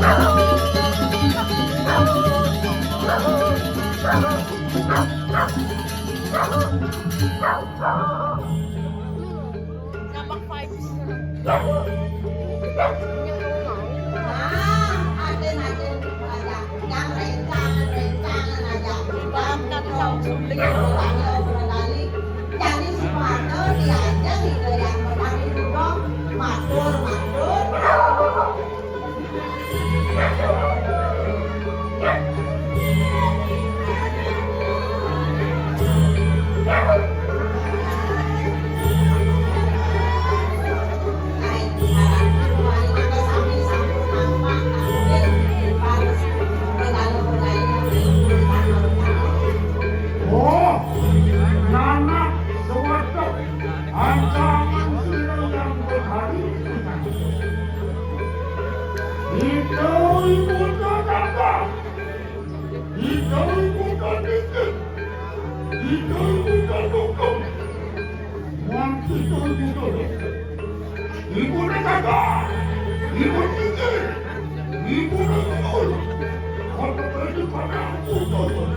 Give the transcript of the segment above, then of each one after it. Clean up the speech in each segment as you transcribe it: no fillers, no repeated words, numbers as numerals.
Nambah vibes. Aden-aden aja, yang rencangan aja. Dimaafkan tahu sulit. Berkali-kali. Jadi si Parto diajak gitu yang berkali dulu matur. Oh, Nana Suwarto, ancaman sila yang berhari. Itu ibu tetangga, itu ibu terbikin, itu ibu terdukung. Wanti dulu, ibu tetangga, ibu tinggi, ibu terdukung. Kalau beri pada aku tolong.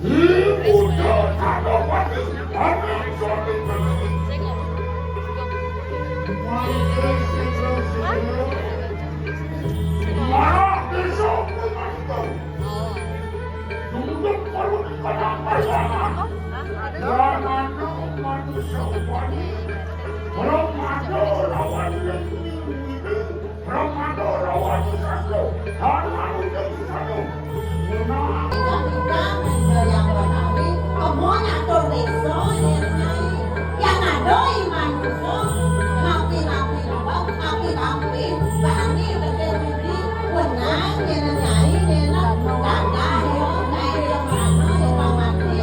Ibu tetangga wati, anak suami terbikin. Marah besok mengantuk. Tunduk perut pada pasangan. Jangan manusia wani. Ramadan lawan ini. Ramadan lawan satu. Harman udah satu. Menang. Yang berkali, semuanya tuh desa yang ada manusia. Ngapi, bani berdiri, wenang, nyana nyai, nyana kanda, nyai yang mana, yang mati.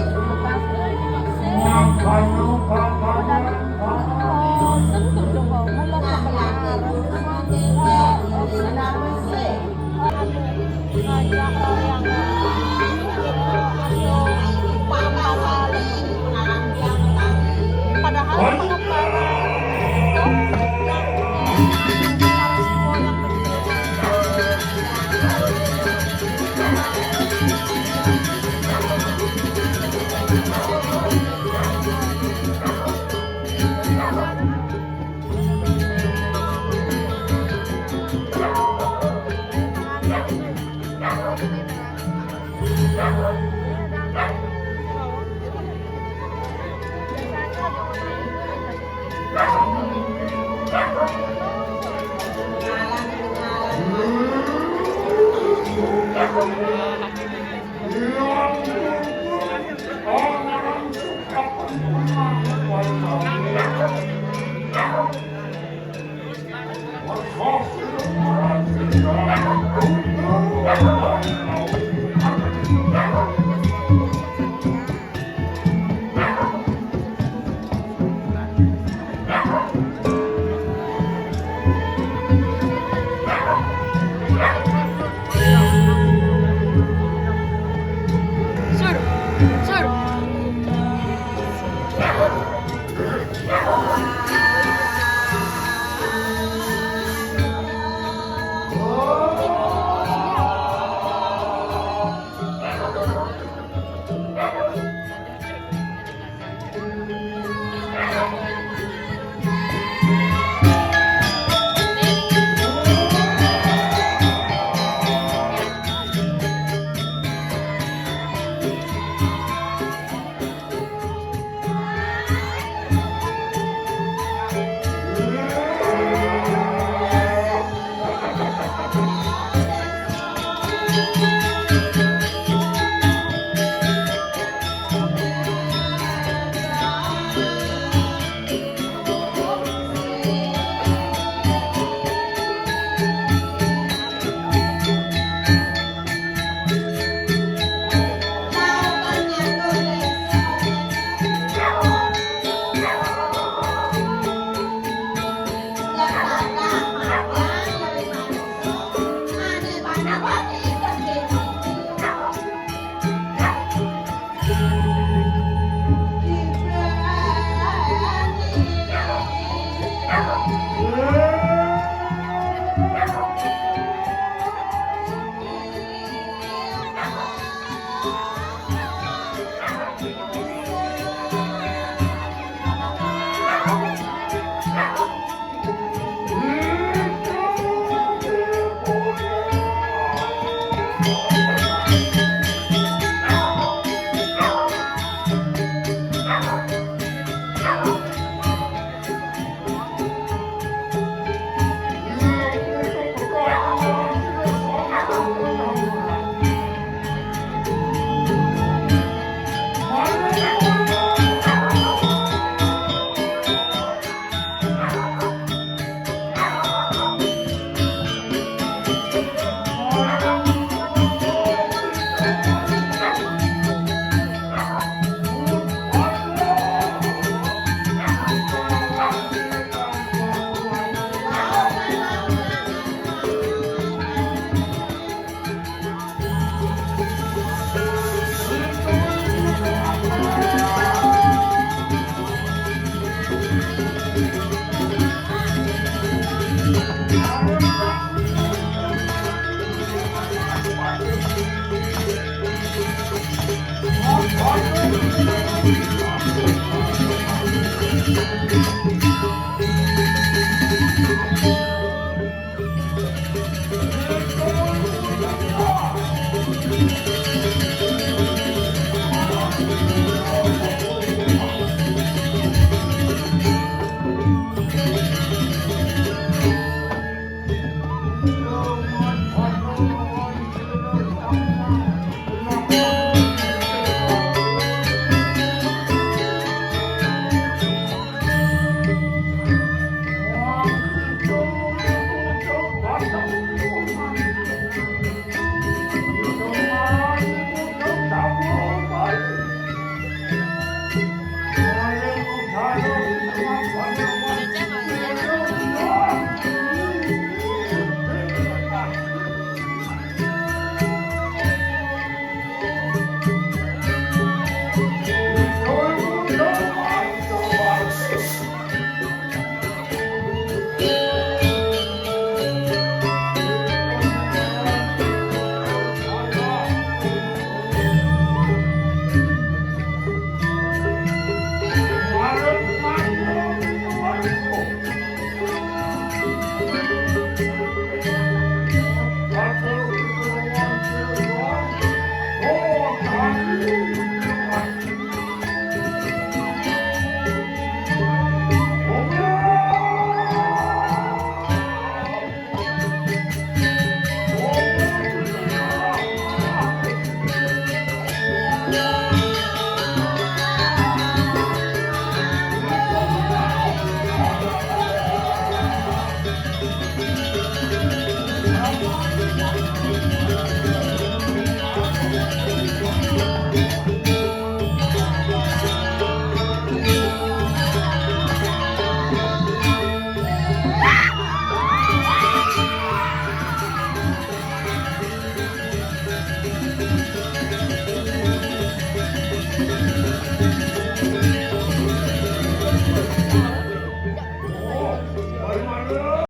Padahal mengapa Thank you.